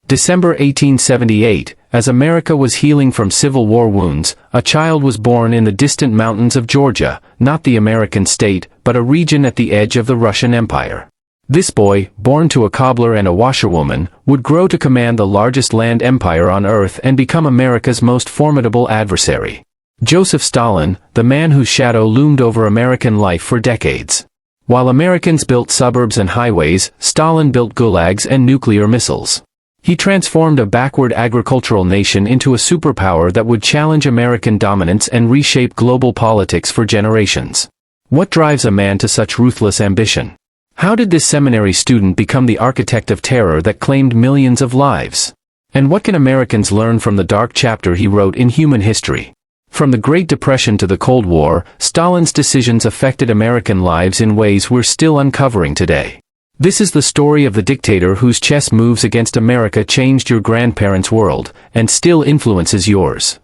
December 1878, as America was healing from Civil War wounds, a child was born in the distant mountains of Georgia, not the American state, but a region at the edge of the Russian Empire. This boy, born to a cobbler and a washerwoman, would grow to command the largest land empire on earth and become America's most formidable adversary. Joseph Stalin, the man whose shadow loomed over American life for decades. While Americans built suburbs and highways, Stalin built gulags and nuclear missiles. He transformed a backward agricultural nation into a superpower that would challenge American dominance and reshape global politics for generations. What drives a man to such ruthless ambition? How did this seminary student become the architect of terror that claimed millions of lives? And what can Americans learn from the dark chapter he wrote in human history? From the Great Depression to the Cold War, Stalin's decisions affected American lives in ways we're still uncovering today. This is the story of the dictator whose chess moves against America changed your grandparents' world, and still influences yours.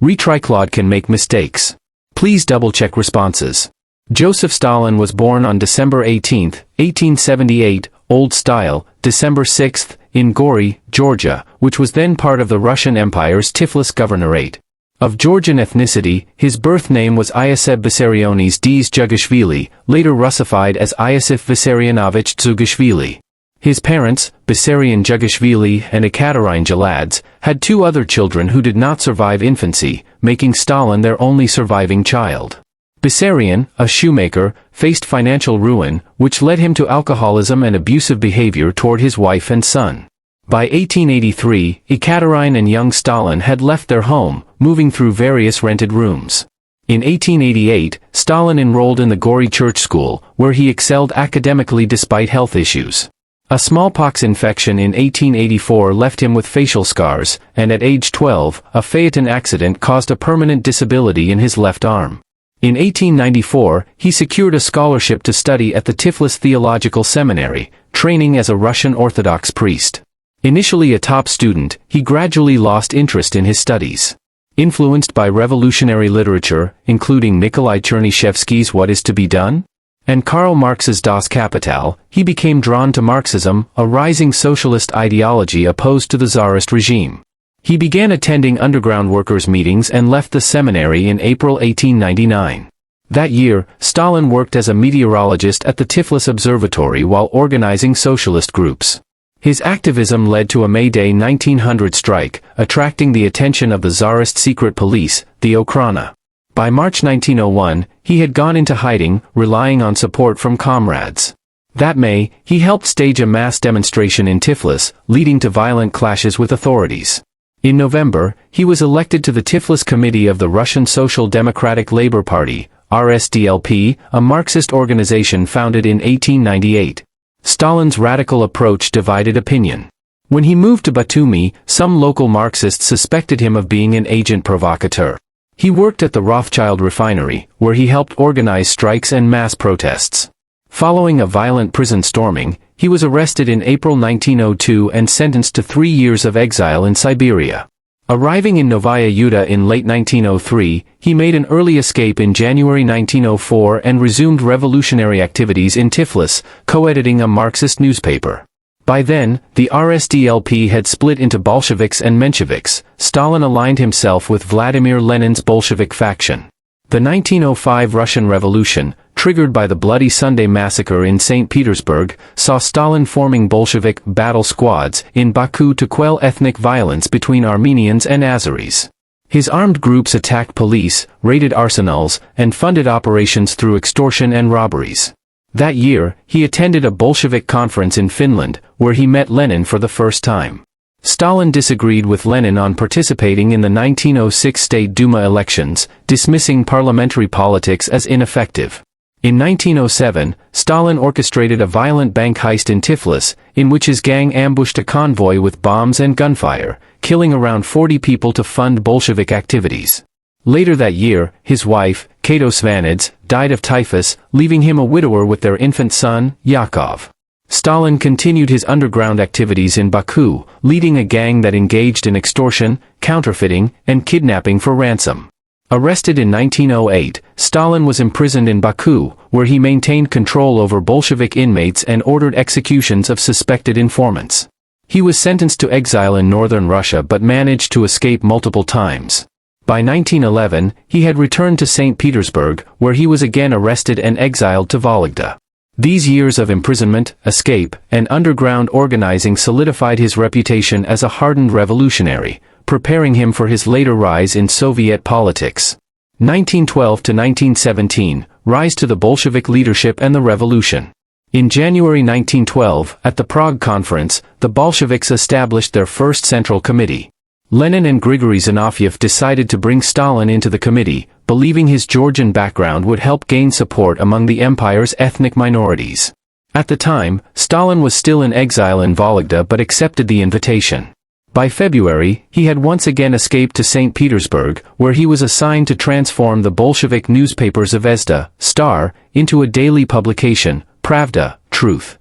Retriclod can make mistakes. Please double-check responses. Joseph Stalin was born on December 18, 1878, Old Style, December 6, in Gori, Georgia, which was then part of the Russian Empire's Tiflis Governorate. Of Georgian ethnicity, his birth name was Iosif Vissarionis Dz Jugashvili, later Russified as Iosif Vissarionovich Dzugashvili. His parents, Vissarion Jugashvili and Ekaterine Jaladze, had two other children who did not survive infancy, making Stalin their only surviving child. Vissarion, a shoemaker, faced financial ruin, which led him to alcoholism and abusive behavior toward his wife and son. By 1883, Ekaterine and young Stalin had left their home, moving through various rented rooms. In 1888, Stalin enrolled in the Gori Church School, where he excelled academically despite health issues. A smallpox infection in 1884 left him with facial scars, and at age 12, a Phaeton accident caused a permanent disability in his left arm. In 1894, he secured a scholarship to study at the Tiflis Theological Seminary, training as a Russian Orthodox priest. Initially a top student, he gradually lost interest in his studies. Influenced by revolutionary literature, including Nikolai Chernyshevsky's What is to be Done? And Karl Marx's Das Kapital, he became drawn to Marxism, a rising socialist ideology opposed to the Tsarist regime. He began attending underground workers' meetings and left the seminary in April 1899. That year, Stalin worked as a meteorologist at the Tiflis Observatory while organizing socialist groups. His activism led to a May Day 1900 strike, attracting the attention of the Tsarist secret police, the Okhrana. By March 1901, he had gone into hiding, relying on support from comrades. That May, he helped stage a mass demonstration in Tiflis, leading to violent clashes with authorities. In November, he was elected to the Tiflis Committee of the Russian Social Democratic Labour Party, RSDLP, a Marxist organization founded in 1898. Stalin's radical approach divided opinion. When he moved to Batumi, some local Marxists suspected him of being an agent provocateur. He worked at the Rothschild refinery, where he helped organize strikes and mass protests. Following a violent prison storming, he was arrested in April 1902 and sentenced to 3 years of exile in Siberia. Arriving in Novaya Yuta in late 1903, he made an early escape in January 1904 and resumed revolutionary activities in Tiflis, co-editing a Marxist newspaper. By then, the RSDLP had split into Bolsheviks and Mensheviks. Stalin aligned himself with Vladimir Lenin's Bolshevik faction. The 1905 Russian Revolution, triggered by the Bloody Sunday massacre in St. Petersburg, saw Stalin forming Bolshevik battle squads in Baku to quell ethnic violence between Armenians and Azeris. His armed groups attacked police, raided arsenals, and funded operations through extortion and robberies. That year, he attended a Bolshevik conference in Finland, where he met Lenin for the first time. Stalin disagreed with Lenin on participating in the 1906 State Duma elections, dismissing parliamentary politics as ineffective. In 1907, Stalin orchestrated a violent bank heist in Tiflis, in which his gang ambushed a convoy with bombs and gunfire, killing around 40 people to fund Bolshevik activities. Later that year, his wife, Kato Svanidze, died of typhus, leaving him a widower with their infant son, Yakov. Stalin continued his underground activities in Baku, leading a gang that engaged in extortion, counterfeiting, and kidnapping for ransom. Arrested in 1908, Stalin was imprisoned in Baku, where he maintained control over Bolshevik inmates and ordered executions of suspected informants. He was sentenced to exile in northern Russia but managed to escape multiple times. By 1911, he had returned to St. Petersburg, where he was again arrested and exiled to Vologda. These years of imprisonment, escape, and underground organizing solidified his reputation as a hardened revolutionary, preparing him for his later rise in Soviet politics. 1912 to 1917, rise to the Bolshevik leadership and the revolution. In January 1912, at the Prague Conference, the Bolsheviks established their first Central Committee. Lenin and Grigory Zinoviev decided to bring Stalin into the committee, believing his Georgian background would help gain support among the empire's ethnic minorities. At the time, Stalin was still in exile in Vologda but accepted the invitation. By February, he had once again escaped to St. Petersburg, where he was assigned to transform the Bolshevik newspaper Zvezda, Star, into a daily publication, Pravda, Truth.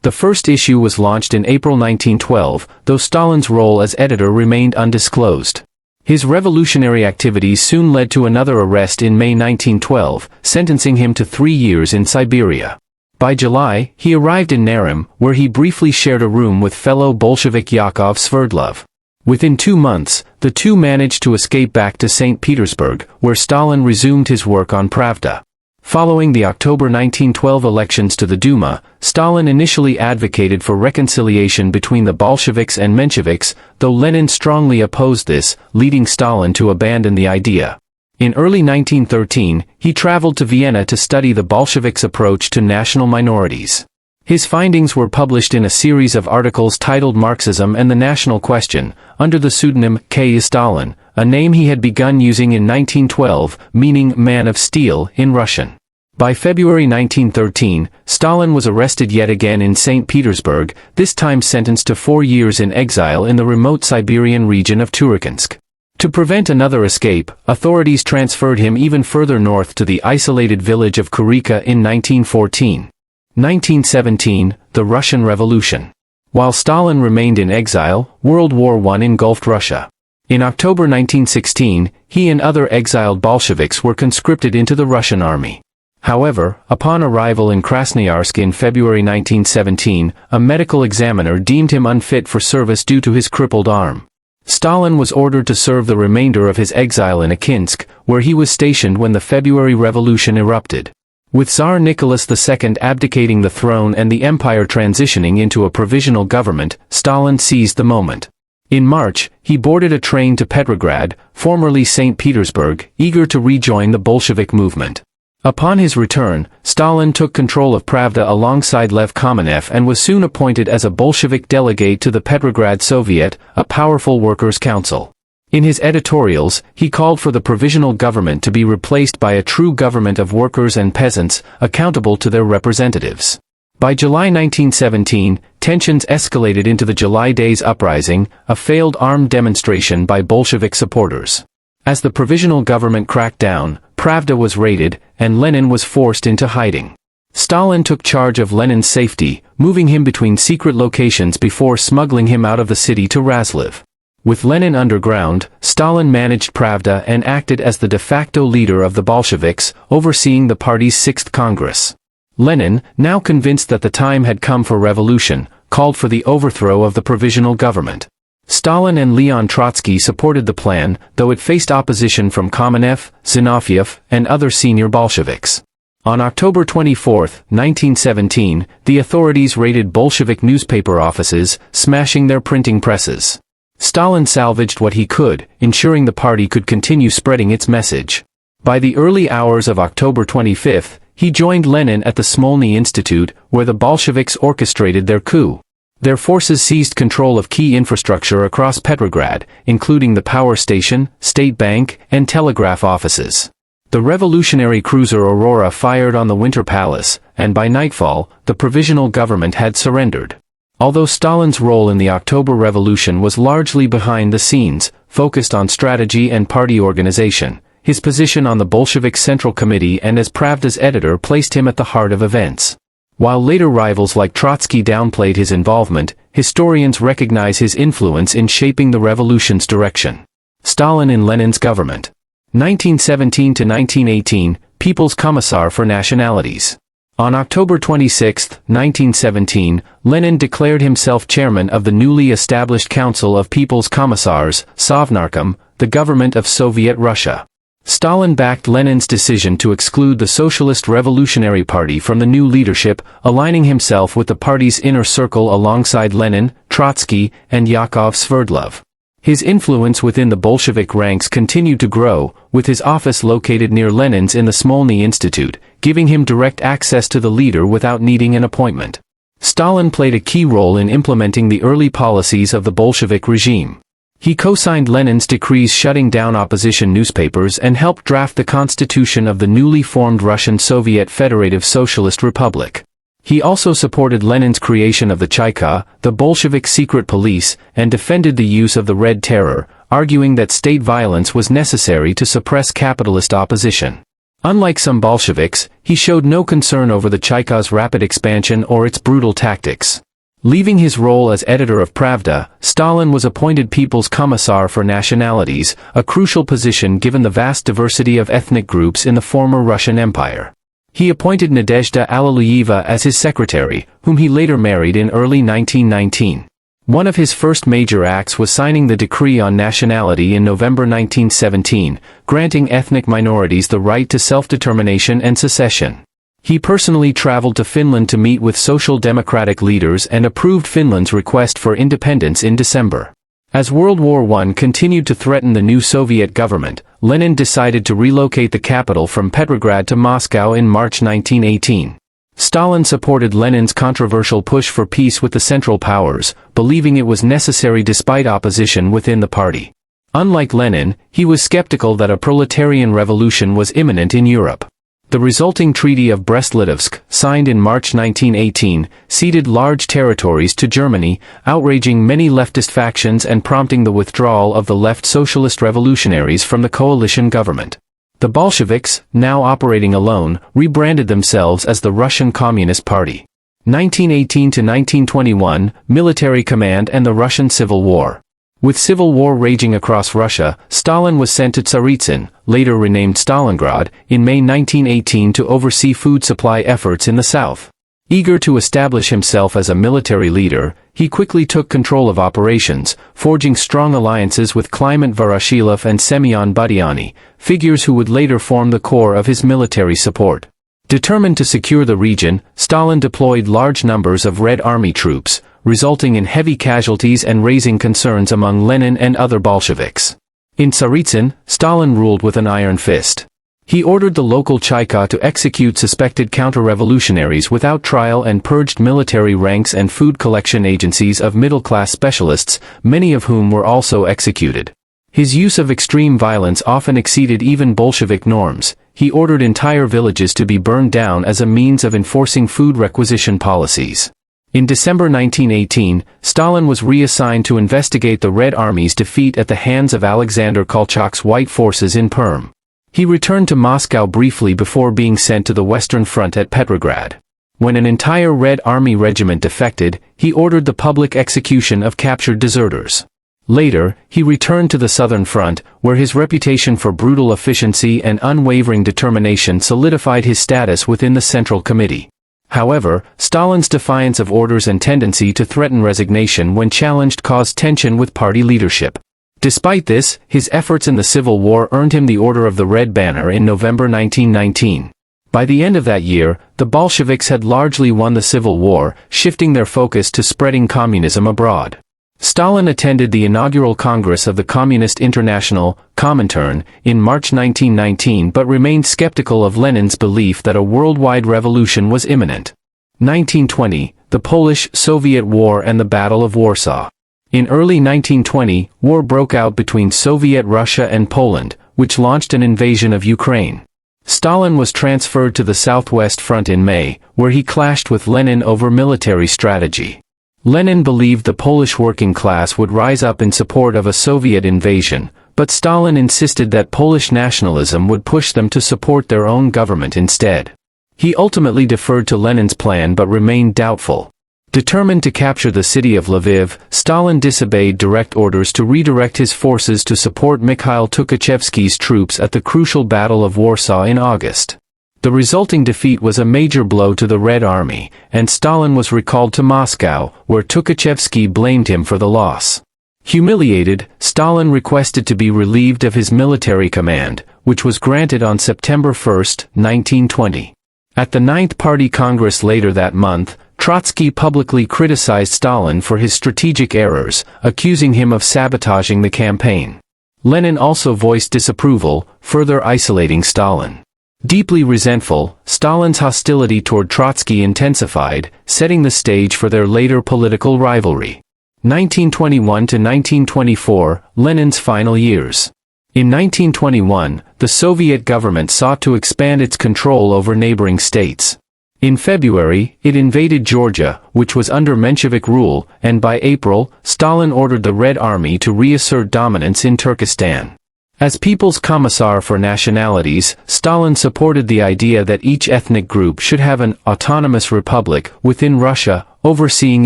The first issue was launched in April 1912, though Stalin's role as editor remained undisclosed. His revolutionary activities soon led to another arrest in May 1912, sentencing him to 3 years in Siberia. By July, he arrived in Narym, where he briefly shared a room with fellow Bolshevik Yakov Sverdlov. Within 2 months, the two managed to escape back to St. Petersburg, where Stalin resumed his work on Pravda. Following the October 1912 elections to the Duma, Stalin initially advocated for reconciliation between the Bolsheviks and Mensheviks, though Lenin strongly opposed this, leading Stalin to abandon the idea. In early 1913, he traveled to Vienna to study the Bolsheviks' approach to national minorities. His findings were published in a series of articles titled Marxism and the National Question, under the pseudonym K. Stalin, a name he had begun using in 1912, meaning man of steel in Russian. By February 1913, Stalin was arrested yet again in St. Petersburg, this time sentenced to 4 years in exile in the remote Siberian region of Turkhansk. To prevent another escape, authorities transferred him even further north to the isolated village of Kurika in 1914. 1917, the Russian Revolution. While Stalin remained in exile, World War I engulfed Russia. In October 1916, he and other exiled Bolsheviks were conscripted into the Russian army. However, upon arrival in Krasnoyarsk in February 1917, a medical examiner deemed him unfit for service due to his crippled arm. Stalin was ordered to serve the remainder of his exile in Akinsk, where he was stationed when the February Revolution erupted. With Tsar Nicholas II abdicating the throne and the empire transitioning into a provisional government, Stalin seized the moment. In March, he boarded a train to Petrograd, formerly St. Petersburg, eager to rejoin the Bolshevik movement. Upon his return, Stalin took control of Pravda alongside Lev Kamenev and was soon appointed as a Bolshevik delegate to the Petrograd Soviet, a powerful workers' council. In his editorials, he called for the provisional government to be replaced by a true government of workers and peasants, accountable to their representatives. By July 1917, tensions escalated into the July Days Uprising, a failed armed demonstration by Bolshevik supporters. As the provisional government cracked down, Pravda was raided, and Lenin was forced into hiding. Stalin took charge of Lenin's safety, moving him between secret locations before smuggling him out of the city to Razliv. With Lenin underground, Stalin managed Pravda and acted as the de facto leader of the Bolsheviks, overseeing the party's 6th Congress. Lenin, now convinced that the time had come for revolution, called for the overthrow of the provisional government. Stalin and Leon Trotsky supported the plan, though it faced opposition from Kamenev, Zinoviev, and other senior Bolsheviks. On October 24, 1917, the authorities raided Bolshevik newspaper offices, smashing their printing presses. Stalin salvaged what he could, ensuring the party could continue spreading its message. By the early hours of October 25, he joined Lenin at the Smolny Institute, where the Bolsheviks orchestrated their coup. Their forces seized control of key infrastructure across Petrograd, including the power station, state bank, and telegraph offices. The revolutionary cruiser Aurora fired on the Winter Palace, and by nightfall, the provisional government had surrendered. Although Stalin's role in the October Revolution was largely behind the scenes, focused on strategy and party organization, his position on the Bolshevik Central Committee and as Pravda's editor placed him at the heart of events. While later rivals like Trotsky downplayed his involvement, historians recognize his influence in shaping the revolution's direction. Stalin in Lenin's government. 1917 to 1918, People's Commissar for Nationalities. On October 26, 1917, Lenin declared himself chairman of the newly established Council of People's Commissars, Sovnarkom, the government of Soviet Russia. Stalin backed Lenin's decision to exclude the Socialist Revolutionary Party from the new leadership, aligning himself with the party's inner circle alongside Lenin, Trotsky, and Yakov Sverdlov. His influence within the Bolshevik ranks continued to grow, with his office located near Lenin's in the Smolny Institute, giving him direct access to the leader without needing an appointment. Stalin played a key role in implementing the early policies of the Bolshevik regime. He co-signed Lenin's decrees shutting down opposition newspapers and helped draft the constitution of the newly formed Russian Soviet Federative Socialist Republic. He also supported Lenin's creation of the Chayka, the Bolshevik secret police, and defended the use of the Red Terror, arguing that state violence was necessary to suppress capitalist opposition. Unlike some Bolsheviks, he showed no concern over the Chayka's rapid expansion or its brutal tactics. Leaving his role as editor of Pravda, Stalin was appointed People's Commissar for Nationalities, a crucial position given the vast diversity of ethnic groups in the former Russian Empire. He appointed Nadezhda Alliluyeva as his secretary, whom he later married in early 1919. One of his first major acts was signing the Decree on Nationality in November 1917, granting ethnic minorities the right to self-determination and secession. He personally traveled to Finland to meet with social democratic leaders and approved Finland's request for independence in December. As World War I continued to threaten the new Soviet government, Lenin decided to relocate the capital from Petrograd to Moscow in March 1918. Stalin supported Lenin's controversial push for peace with the Central Powers, believing it was necessary despite opposition within the party. Unlike Lenin, he was skeptical that a proletarian revolution was imminent in Europe. The resulting Treaty of Brest-Litovsk, signed in March 1918, ceded large territories to Germany, outraging many leftist factions and prompting the withdrawal of the left socialist revolutionaries from the coalition government. The Bolsheviks, now operating alone, rebranded themselves as the Russian Communist Party. 1918 to 1921, Military Command and the Russian Civil War. With civil war raging across Russia, Stalin was sent to Tsaritsyn, later renamed Stalingrad, in May 1918 to oversee food supply efforts in the south. Eager to establish himself as a military leader, he quickly took control of operations, forging strong alliances with Kliment Voroshilov and Semyon Budyonny, figures who would later form the core of his military support. Determined to secure the region, Stalin deployed large numbers of Red Army troops, resulting in heavy casualties and raising concerns among Lenin and other Bolsheviks. In Tsaritsyn, Stalin ruled with an iron fist. He ordered the local Chayka to execute suspected counter-revolutionaries without trial and purged military ranks and food collection agencies of middle-class specialists, many of whom were also executed. His use of extreme violence often exceeded even Bolshevik norms. He ordered entire villages to be burned down as a means of enforcing food requisition policies. In December 1918, Stalin was reassigned to investigate the Red Army's defeat at the hands of Alexander Kolchak's White forces in Perm. He returned to Moscow briefly before being sent to the Western Front at Petrograd. When an entire Red Army regiment defected, he ordered the public execution of captured deserters. Later, he returned to the Southern Front, where his reputation for brutal efficiency and unwavering determination solidified his status within the Central Committee. However, Stalin's defiance of orders and tendency to threaten resignation when challenged caused tension with party leadership. Despite this, his efforts in the Civil War earned him the Order of the Red Banner in November 1919. By the end of that year, the Bolsheviks had largely won the Civil War, shifting their focus to spreading communism abroad. Stalin attended the inaugural Congress of the Communist International, Comintern, in March 1919 but remained skeptical of Lenin's belief that a worldwide revolution was imminent. 1920, the Polish-Soviet War and the Battle of Warsaw. In early 1920, war broke out between Soviet Russia and Poland, which launched an invasion of Ukraine. Stalin was transferred to the Southwest Front in May, where he clashed with Lenin over military strategy. Lenin believed the Polish working class would rise up in support of a Soviet invasion, but Stalin insisted that Polish nationalism would push them to support their own government instead. He ultimately deferred to Lenin's plan but remained doubtful. Determined to capture the city of Lviv, Stalin disobeyed direct orders to redirect his forces to support Mikhail Tukhachevsky's troops at the crucial Battle of Warsaw in August. The resulting defeat was a major blow to the Red Army, and Stalin was recalled to Moscow, where Tukhachevsky blamed him for the loss. Humiliated, Stalin requested to be relieved of his military command, which was granted on September 1, 1920. At the Ninth Party Congress later that month, Trotsky publicly criticized Stalin for his strategic errors, accusing him of sabotaging the campaign. Lenin also voiced disapproval, further isolating Stalin. Deeply resentful, Stalin's hostility toward Trotsky intensified, setting the stage for their later political rivalry. 1921 to 1924, Lenin's final years. In 1921, the Soviet government sought to expand its control over neighboring states. In February, it invaded Georgia, which was under Menshevik rule, and by April, Stalin ordered the Red Army to reassert dominance in Turkestan. As People's Commissar for Nationalities, Stalin supported the idea that each ethnic group should have an autonomous republic within Russia, overseeing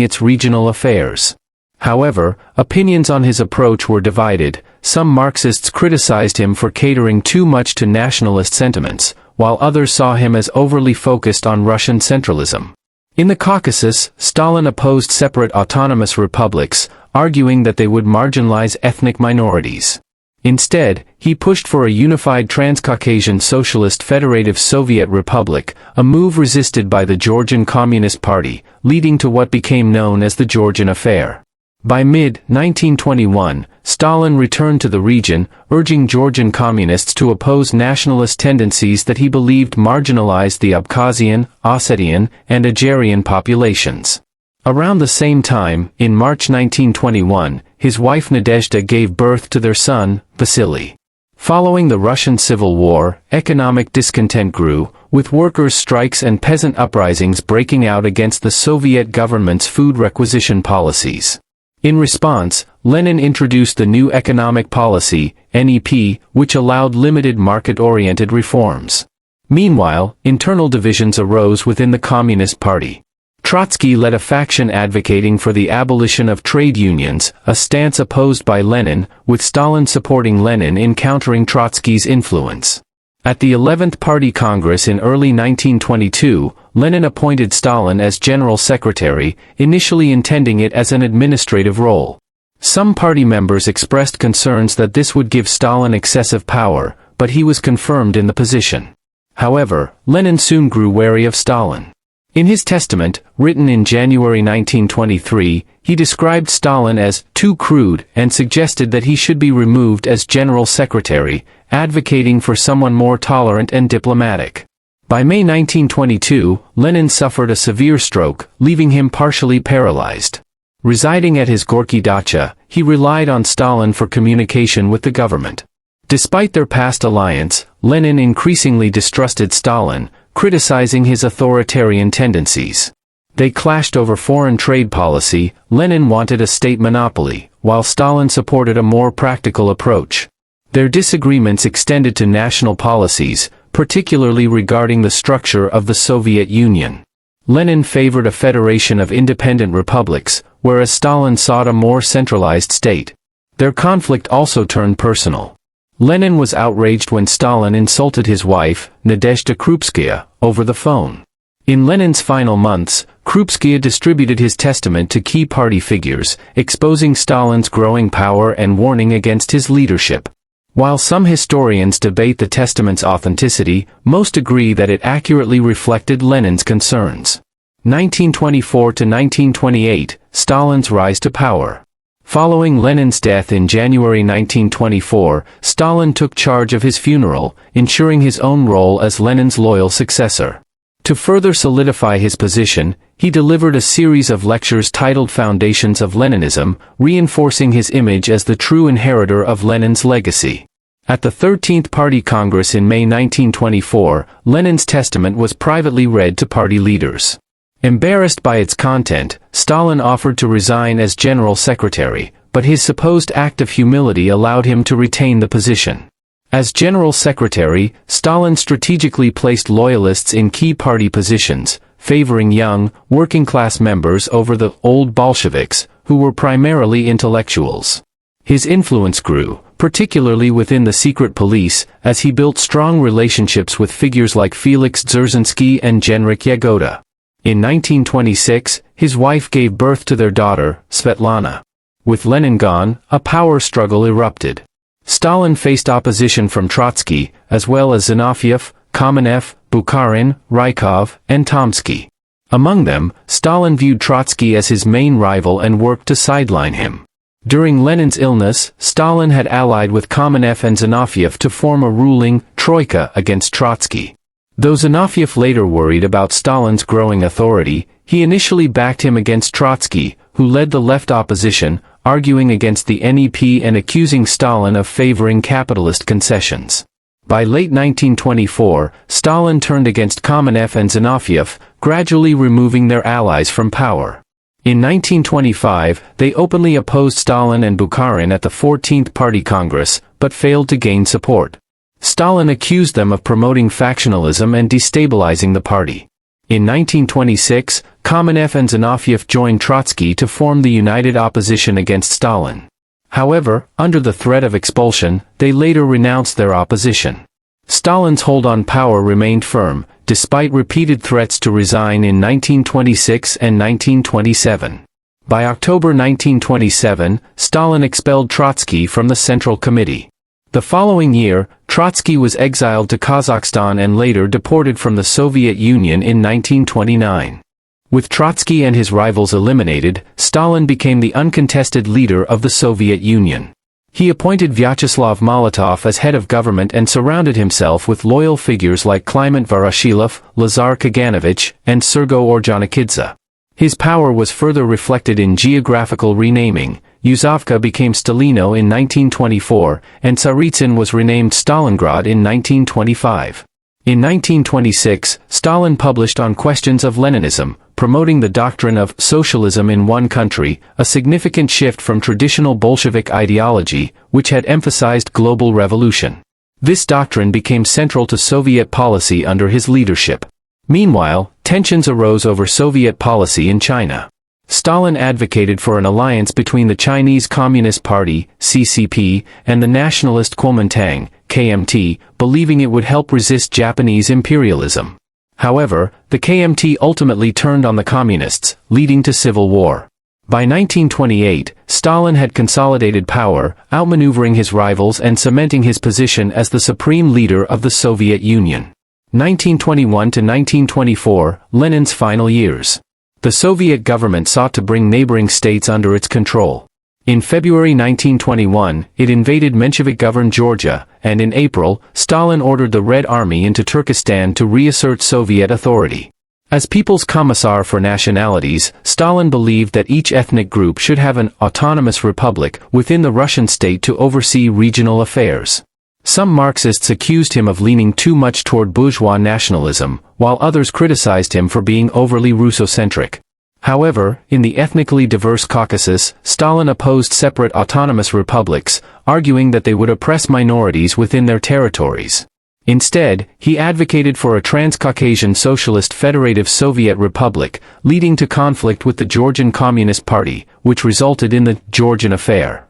its regional affairs. However, opinions on his approach were divided. Some Marxists criticized him for catering too much to nationalist sentiments, while others saw him as overly focused on Russian centralism. In the Caucasus, Stalin opposed separate autonomous republics, arguing that they would marginalize ethnic minorities. Instead, he pushed for a unified Transcaucasian Socialist Federative Soviet Republic, a move resisted by the Georgian Communist Party, leading to what became known as the Georgian Affair. By mid-1921, Stalin returned to the region, urging Georgian communists to oppose nationalist tendencies that he believed marginalized the Abkhazian, Ossetian, and Agerian populations. Around the same time, in March 1921, his wife Nadezhda gave birth to their son, Vasily. Following the Russian Civil War, economic discontent grew, with workers' strikes and peasant uprisings breaking out against the Soviet government's food requisition policies. In response, Lenin introduced the new economic policy, NEP, which allowed limited market-oriented reforms. Meanwhile, internal divisions arose within the Communist Party. Trotsky led a faction advocating for the abolition of trade unions, a stance opposed by Lenin, with Stalin supporting Lenin in countering Trotsky's influence. At the 11th Party Congress in early 1922, Lenin appointed Stalin as General Secretary, initially intending it as an administrative role. Some party members expressed concerns that this would give Stalin excessive power, but he was confirmed in the position. However, Lenin soon grew wary of Stalin. In his testament, written in January 1923, he described Stalin as too crude and suggested that he should be removed as General Secretary, advocating for someone more tolerant and diplomatic. By May 1922, Lenin suffered a severe stroke, leaving him partially paralyzed. Residing at his Gorky dacha, he relied on Stalin for communication with the government. Despite their past alliance, Lenin increasingly distrusted Stalin, criticizing his authoritarian tendencies. They clashed over foreign trade policy. Lenin wanted a state monopoly, while Stalin supported a more practical approach. Their disagreements extended to national policies, particularly regarding the structure of the Soviet Union. Lenin favored a federation of independent republics, whereas Stalin sought a more centralized state. Their conflict also turned personal. Lenin was outraged when Stalin insulted his wife, Nadezhda Krupskaya, over the phone. In Lenin's final months, Krupskaya distributed his testament to key party figures, exposing Stalin's growing power and warning against his leadership. While some historians debate the testament's authenticity, most agree that it accurately reflected Lenin's concerns. 1924 to 1928, Stalin's rise to power. Following Lenin's death in January 1924, Stalin took charge of his funeral, ensuring his own role as Lenin's loyal successor. To further solidify his position, he delivered a series of lectures titled Foundations of Leninism, reinforcing his image as the true inheritor of Lenin's legacy. At the 13th Party Congress in May 1924, Lenin's testament was privately read to party leaders. Embarrassed by its content, Stalin offered to resign as General Secretary, but his supposed act of humility allowed him to retain the position. As General Secretary, Stalin strategically placed loyalists in key party positions, favoring young, working-class members over the old Bolsheviks, who were primarily intellectuals. His influence grew, particularly within the secret police, as he built strong relationships with figures like Felix Dzerzhinsky and Genrikh Yagoda. In 1926, his wife gave birth to their daughter, Svetlana. With Lenin gone, a power struggle erupted. Stalin faced opposition from Trotsky, as well as Zinoviev, Kamenev, Bukharin, Rykov, and Tomsky. Among them, Stalin viewed Trotsky as his main rival and worked to sideline him. During Lenin's illness, Stalin had allied with Kamenev and Zinoviev to form a ruling troika against Trotsky. Though Zinoviev later worried about Stalin's growing authority, he initially backed him against Trotsky, who led the left opposition, arguing against the NEP and accusing Stalin of favoring capitalist concessions. By late 1924, Stalin turned against Kamenev and Zinoviev, gradually removing their allies from power. In 1925, they openly opposed Stalin and Bukharin at the 14th Party Congress, but failed to gain support. Stalin accused them of promoting factionalism and destabilizing the party. In 1926, Kamenev and Zinoviev joined Trotsky to form the united opposition against Stalin. However, under the threat of expulsion, they later renounced their opposition. Stalin's hold on power remained firm, despite repeated threats to resign in 1926 and 1927. By October 1927, Stalin expelled Trotsky from the Central Committee. The following year, Trotsky was exiled to Kazakhstan and later deported from the Soviet Union in 1929. With Trotsky and his rivals eliminated, Stalin became the uncontested leader of the Soviet Union. He appointed Vyacheslav Molotov as head of government and surrounded himself with loyal figures like Kliment Voroshilov, Lazar Kaganovich, and Sergo Ordzhonikidze. His power was further reflected in geographical renaming. Yuzovka became Stalino in 1924, and Tsaritsyn was renamed Stalingrad in 1925. In 1926, Stalin published On Questions of Leninism, promoting the doctrine of socialism in one country, a significant shift from traditional Bolshevik ideology, which had emphasized global revolution. This doctrine became central to Soviet policy under his leadership. Meanwhile, tensions arose over Soviet policy in China. Stalin advocated for an alliance between the Chinese Communist Party, CCP, and the nationalist Kuomintang, KMT, believing it would help resist Japanese imperialism. However, the KMT ultimately turned on the communists, leading to civil war. By 1928, Stalin had consolidated power, outmaneuvering his rivals and cementing his position as the supreme leader of the Soviet Union. 1921 to 1924, Lenin's final years. The Soviet government sought to bring neighboring states under its control. In February 1921, it invaded Menshevik-governed Georgia, and in April, Stalin ordered the Red Army into Turkestan to reassert Soviet authority. As People's Commissar for Nationalities, Stalin believed that each ethnic group should have an autonomous republic within the Russian state to oversee regional affairs. Some Marxists accused him of leaning too much toward bourgeois nationalism, while others criticized him for being overly Russocentric. However, in the ethnically diverse Caucasus, Stalin opposed separate autonomous republics, arguing that they would oppress minorities within their territories. Instead, he advocated for a Transcaucasian Socialist Federative Soviet Republic, leading to conflict with the Georgian Communist Party, which resulted in the Georgian Affair.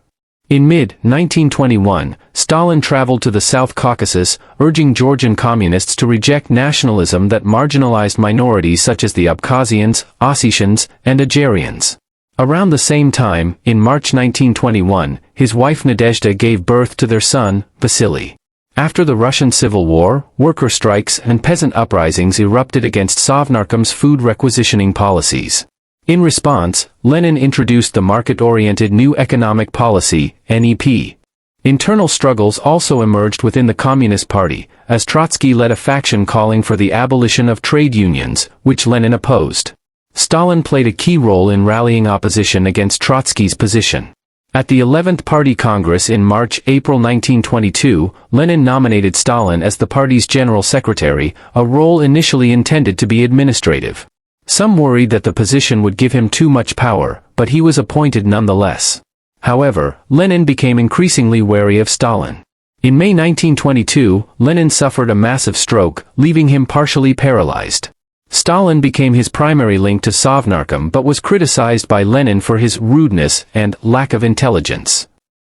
In mid-1921, Stalin traveled to the South Caucasus, urging Georgian communists to reject nationalism that marginalized minorities such as the Abkhazians, Ossetians, and Agerians. Around the same time, in March 1921, his wife Nadezhda gave birth to their son, Vasily. After the Russian Civil War, worker strikes and peasant uprisings erupted against Sovnarkom's food requisitioning policies. In response, Lenin introduced the market-oriented New Economic Policy, NEP. Internal struggles also emerged within the Communist Party, as Trotsky led a faction calling for the abolition of trade unions, which Lenin opposed. Stalin played a key role in rallying opposition against Trotsky's position. At the 11th Party Congress in March-April 1922, Lenin nominated Stalin as the party's general secretary, a role initially intended to be administrative. Some worried that the position would give him too much power, but he was appointed nonetheless. However, Lenin became increasingly wary of Stalin. In May 1922, Lenin suffered a massive stroke, leaving him partially paralyzed. Stalin became his primary link to Sovnarkom but was criticized by Lenin for his rudeness and lack of intelligence.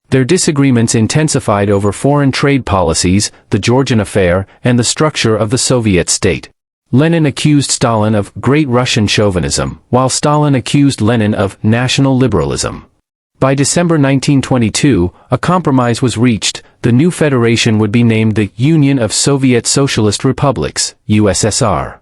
Their disagreements intensified over foreign trade policies, the Georgian affair, and the structure of the Soviet state. Lenin accused Stalin of Great Russian chauvinism, while Stalin accused Lenin of national liberalism. By December 1922, a compromise was reached. The new federation would be named the Union of Soviet Socialist Republics, USSR.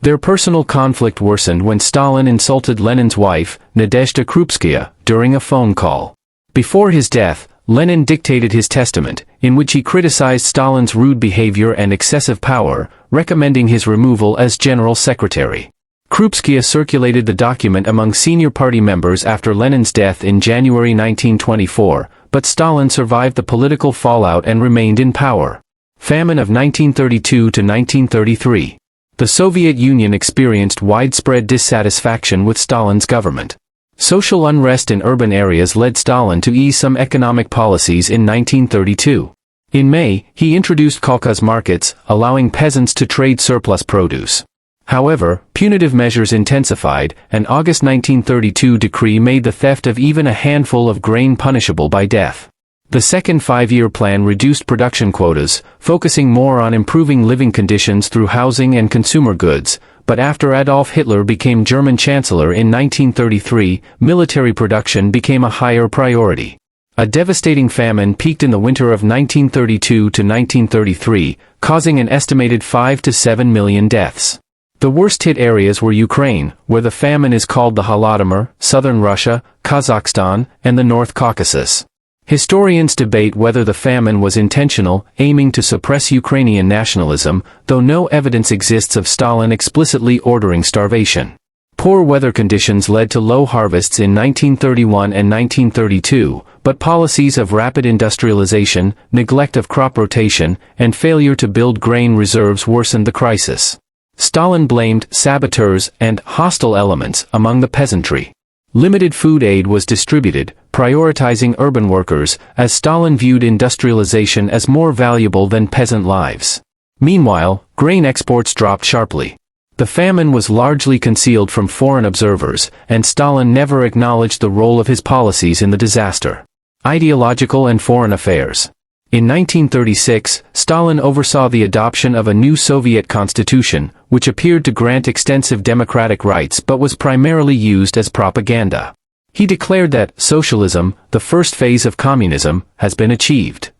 Their personal conflict worsened when Stalin insulted Lenin's wife, Nadezhda Krupskaya, during a phone call. Before his death, Lenin dictated his testament, in which he criticized Stalin's rude behavior and excessive power, recommending his removal as general secretary. Krupskaya circulated the document among senior party members after Lenin's death in January 1924, but Stalin survived the political fallout and remained in power. Famine of 1932 to 1933. The Soviet Union experienced widespread dissatisfaction with Stalin's government. Social unrest in urban areas led Stalin to ease some economic policies in 1932. In May, he introduced kolkhoz markets, allowing peasants to trade surplus produce. However, punitive measures intensified. An August 1932 decree made the theft of even a handful of grain punishable by death. The second five-year plan reduced production quotas, focusing more on improving living conditions through housing and consumer goods, but after Adolf Hitler became German Chancellor in 1933, military production became a higher priority. A devastating famine peaked in the winter of 1932 to 1933, causing an estimated 5 to 7 million deaths. The worst-hit areas were Ukraine, where the famine is called the Holodomor, southern Russia, Kazakhstan, and the North Caucasus. Historians debate whether the famine was intentional, aiming to suppress Ukrainian nationalism, though no evidence exists of Stalin explicitly ordering starvation. Poor weather conditions led to low harvests in 1931 and 1932, but policies of rapid industrialization, neglect of crop rotation, and failure to build grain reserves worsened the crisis. Stalin blamed saboteurs and hostile elements among the peasantry. Limited food aid was distributed, prioritizing urban workers, as Stalin viewed industrialization as more valuable than peasant lives. Meanwhile, grain exports dropped sharply. The famine was largely concealed from foreign observers, and Stalin never acknowledged the role of his policies in the disaster. Ideological and foreign affairs. In 1936, Stalin oversaw the adoption of a new Soviet constitution, which appeared to grant extensive democratic rights but was primarily used as propaganda. He declared that socialism, the first phase of communism, has been achieved.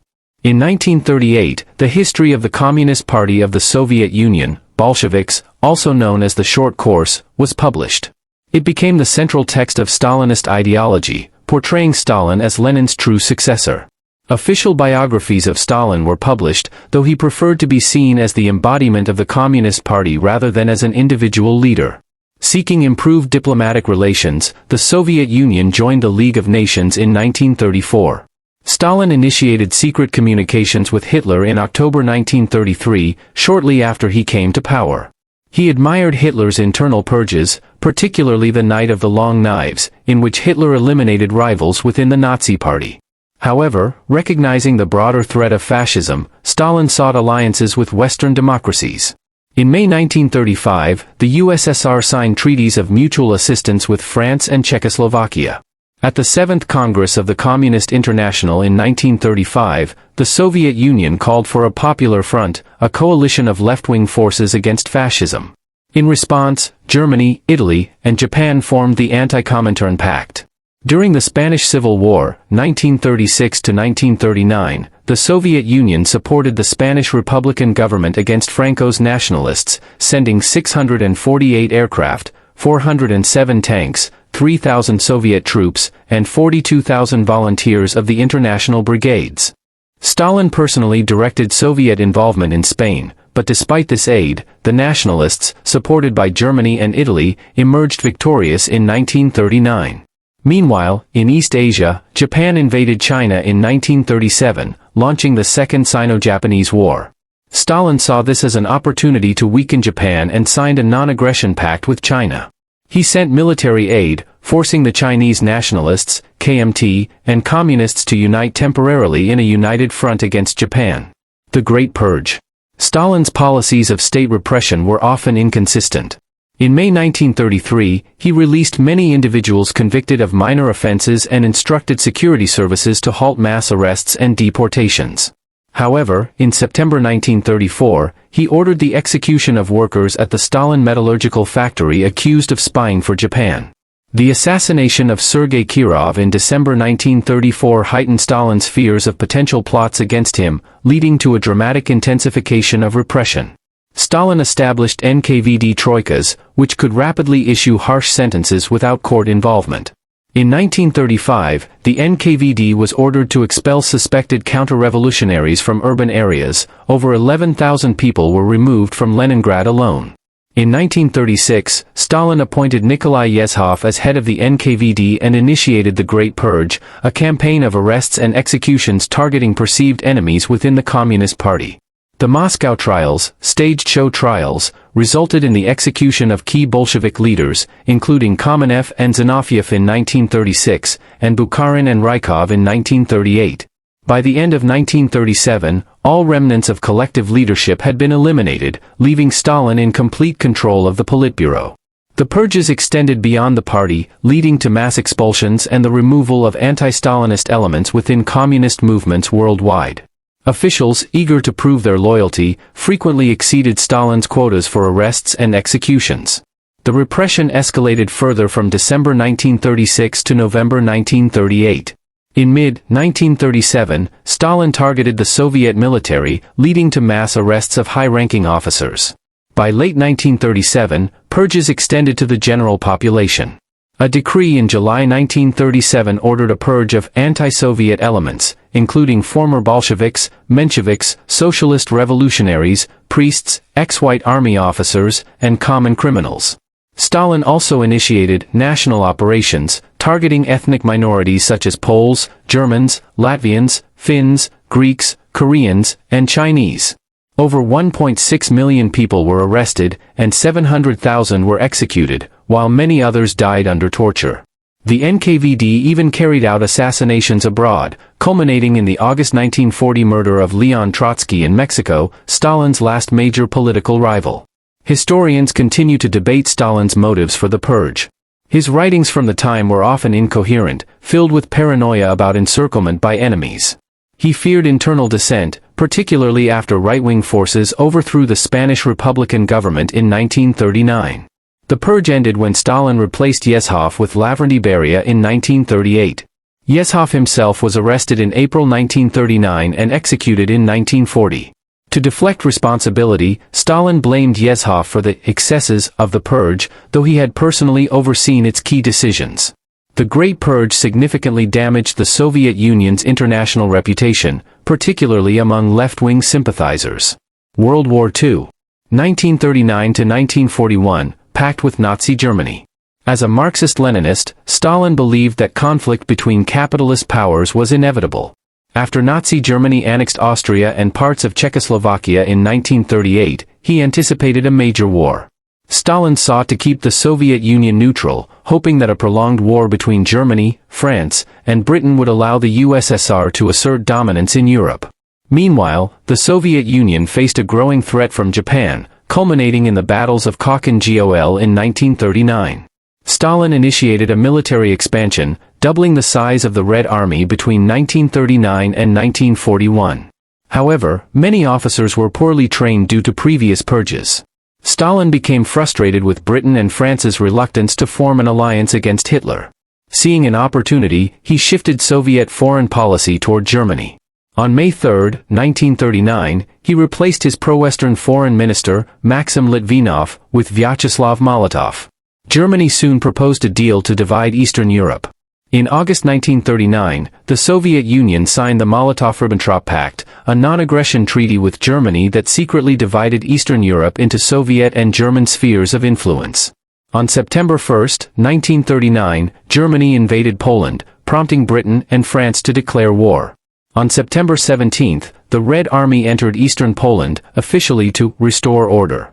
In 1938, the history of the Communist Party of the Soviet Union, Bolsheviks, also known as the Short Course, was published. It became the central text of Stalinist ideology, portraying Stalin as Lenin's true successor. Official biographies of Stalin were published, though he preferred to be seen as the embodiment of the Communist Party rather than as an individual leader. Seeking improved diplomatic relations, the Soviet Union joined the League of Nations in 1934. Stalin initiated secret communications with Hitler in October 1933, shortly after he came to power. He admired Hitler's internal purges, particularly the Night of the Long Knives, in which Hitler eliminated rivals within the Nazi Party. However, recognizing the broader threat of fascism, Stalin sought alliances with Western democracies. In May 1935, the USSR signed treaties of mutual assistance with France and Czechoslovakia. At the 7th Congress of the Communist International in 1935, the Soviet Union called for a popular front, a coalition of left-wing forces against fascism. In response, Germany, Italy, and Japan formed the Anti-Comintern Pact. During the Spanish Civil War, 1936 to 1939, the Soviet Union supported the Spanish Republican government against Franco's nationalists, sending 648 aircraft, 407 tanks, 3,000 Soviet troops, and 42,000 volunteers of the international brigades. Stalin personally directed Soviet involvement in Spain, but despite this aid, the nationalists, supported by Germany and Italy, emerged victorious in 1939. Meanwhile, in East Asia, Japan invaded China in 1937, launching the Second Sino-Japanese War. Stalin saw this as an opportunity to weaken Japan and signed a non-aggression pact with China. He sent military aid, forcing the Chinese nationalists, KMT, and communists to unite temporarily in a united front against Japan. The Great Purge. Stalin's policies of state repression were often inconsistent. In May 1933, he released many individuals convicted of minor offenses and instructed security services to halt mass arrests and deportations. However, in September 1934, he ordered the execution of workers at the Stalin metallurgical factory accused of spying for Japan. The assassination of Sergei Kirov in December 1934 heightened Stalin's fears of potential plots against him, leading to a dramatic intensification of repression. Stalin established NKVD troikas, which could rapidly issue harsh sentences without court involvement. In 1935, the NKVD was ordered to expel suspected counter-revolutionaries from urban areas. Over 11,000 people were removed from Leningrad alone. In 1936, Stalin appointed Nikolai Yezhov as head of the NKVD and initiated the Great Purge, a campaign of arrests and executions targeting perceived enemies within the Communist Party. The Moscow trials, staged show trials, resulted in the execution of key Bolshevik leaders, including Kamenev and Zinoviev in 1936, and Bukharin and Rykov in 1938. By the end of 1937, all remnants of collective leadership had been eliminated, leaving Stalin in complete control of the Politburo. The purges extended beyond the party, leading to mass expulsions and the removal of anti-Stalinist elements within communist movements worldwide. Officials, eager to prove their loyalty, frequently exceeded Stalin's quotas for arrests and executions. The repression escalated further from December 1936 to November 1938. In mid-1937, Stalin targeted the Soviet military, leading to mass arrests of high-ranking officers. By late 1937, purges extended to the general population. A decree in July 1937 ordered a purge of anti-Soviet elements, including former Bolsheviks, Mensheviks, socialist revolutionaries, priests, ex-White Army officers, and common criminals. Stalin also initiated national operations, targeting ethnic minorities such as Poles, Germans, Latvians, Finns, Greeks, Koreans, and Chinese. Over 1.6 million people were arrested, and 700,000 were executed, while many others died under torture. The NKVD even carried out assassinations abroad, culminating in the August 1940 murder of Leon Trotsky in Mexico, Stalin's last major political rival. Historians continue to debate Stalin's motives for the purge. His writings from the time were often incoherent, filled with paranoia about encirclement by enemies. He feared internal dissent, particularly after right-wing forces overthrew the Spanish Republican government in 1939. The purge ended when Stalin replaced Yezhov with Lavrentiy Beria in 1938. Yezhov himself was arrested in April 1939 and executed in 1940. To deflect responsibility, Stalin blamed Yezhov for the excesses of the purge, though he had personally overseen its key decisions. The Great Purge significantly damaged the Soviet Union's international reputation, particularly among left-wing sympathizers. World War II. 1939–1941, pact with Nazi Germany. As a Marxist-Leninist, Stalin believed that conflict between capitalist powers was inevitable. After Nazi Germany annexed Austria and parts of Czechoslovakia in 1938, he anticipated a major war. Stalin sought to keep the Soviet Union neutral, hoping that a prolonged war between Germany, France, and Britain would allow the USSR to assert dominance in Europe. Meanwhile, the Soviet Union faced a growing threat from Japan, culminating in the battles of Kokon-Gol in 1939. Stalin initiated a military expansion, doubling the size of the Red Army between 1939 and 1941. However, many officers were poorly trained due to previous purges. Stalin became frustrated with Britain and France's reluctance to form an alliance against Hitler. Seeing an opportunity, he shifted Soviet foreign policy toward Germany. On May 3, 1939, he replaced his pro-Western foreign minister, Maxim Litvinov, with Vyacheslav Molotov. Germany soon proposed a deal to divide Eastern Europe. In August 1939, the Soviet Union signed the Molotov-Ribbentrop Pact, a non-aggression treaty with Germany that secretly divided Eastern Europe into Soviet and German spheres of influence. On September 1, 1939, Germany invaded Poland, prompting Britain and France to declare war. On September 17, the Red Army entered eastern Poland, officially to restore order.